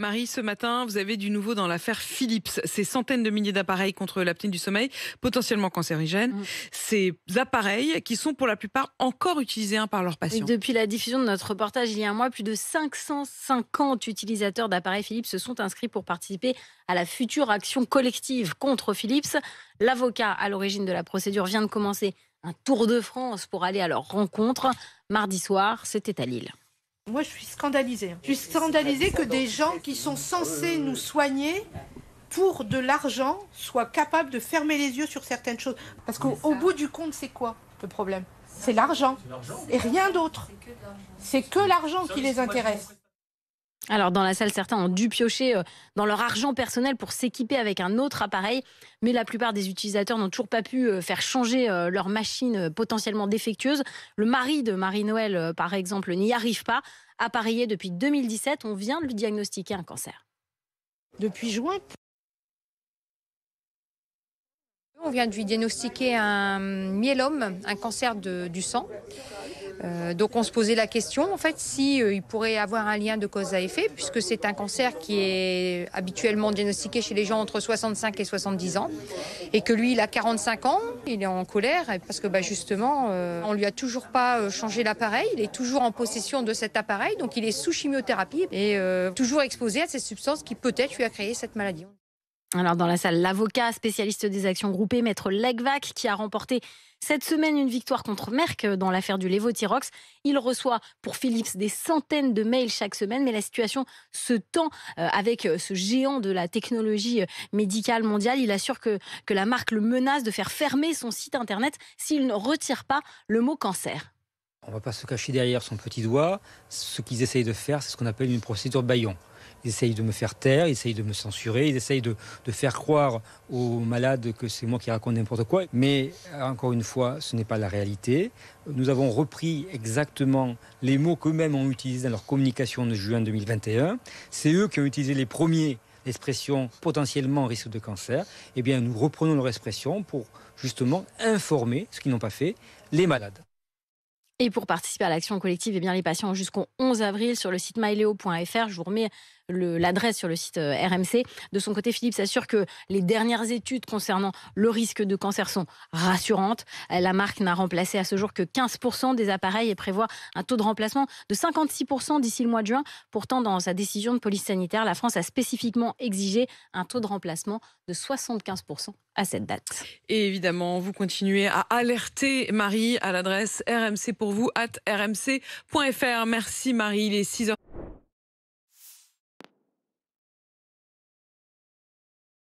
Marie, ce matin, vous avez du nouveau dans l'affaire Philips. Ces centaines de milliers d'appareils contre l'apnée du sommeil, potentiellement cancérigènes. Ces appareils qui sont pour la plupart encore utilisés par leurs Et patients. depuis la diffusion de notre reportage il y a un mois, plus de 550 utilisateurs d'appareils Philips se sont inscrits pour participer à la future action collective contre Philips. L'avocat à l'origine de la procédure vient de commencer un tour de France pour aller à leur rencontre. Mardi soir, c'était à Lille. Moi, je suis scandalisée. Je suis scandalisée que des gens qui sont censés nous soigner pour de l'argent soient capables de fermer les yeux sur certaines choses. Parce qu'au bout du compte, c'est quoi le problème? C'est l'argent et rien d'autre. C'est que l'argent qui les intéresse. Alors dans la salle, certains ont dû piocher dans leur argent personnel pour s'équiper avec un autre appareil. Mais la plupart des utilisateurs n'ont toujours pas pu faire changer leur machine potentiellement défectueuse. Le mari de Marie-Noël, par exemple, n'y arrive pas. Appareillé depuis 2017, on vient de lui diagnostiquer un cancer. Depuis juin. On vient de lui diagnostiquer un myélome, un cancer du sang. Donc on se posait la question en fait si il pourrait avoir un lien de cause à effet, puisque c'est un cancer qui est habituellement diagnostiqué chez les gens entre 65 et 70 ans et que lui il a 45 ans, il est en colère parce que justement on lui a toujours pas changé l'appareil, il est toujours en possession de cet appareil, donc il est sous chimiothérapie et toujours exposé à cette substance qui peut-être lui a créé cette maladie. Alors dans la salle, l'avocat spécialiste des actions groupées, Maître Legvac, qui a remporté cette semaine une victoire contre Merck dans l'affaire du Levothyrox. Il reçoit pour Philips des centaines de mails chaque semaine, mais la situation se tend avec ce géant de la technologie médicale mondiale. Il assure que la marque le menace de faire fermer son site internet s'il ne retire pas le mot cancer. On ne va pas se cacher derrière son petit doigt. Ce qu'ils essayent de faire, c'est ce qu'on appelle une procédure Bayon. Ils essayent de me faire taire, ils essayent de me censurer, ils essayent de faire croire aux malades que c'est moi qui raconte n'importe quoi. Mais encore une fois, ce n'est pas la réalité. Nous avons repris exactement les mots qu'eux-mêmes ont utilisés dans leur communication de juin 2021. C'est eux qui ont utilisé les premiers l'expression potentiellement risque de cancer. Eh bien, nous reprenons leur expression pour justement informer, ce qu'ils n'ont pas fait, les malades. Et pour participer à l'action collective, eh bien, les patients ont jusqu'au 11 avril sur le site myleo.fr. Je vous remets l'adresse sur le site RMC. De son côté, Philippe s'assure que les dernières études concernant le risque de cancer sont rassurantes. La marque n'a remplacé à ce jour que 15% des appareils et prévoit un taux de remplacement de 56% d'ici le mois de juin. Pourtant, dans sa décision de police sanitaire, la France a spécifiquement exigé un taux de remplacement de 75% à cette date. Et évidemment, vous continuez à alerter Marie à l'adresse rmcpourvous@rmc.fr. Merci Marie, il est 6h.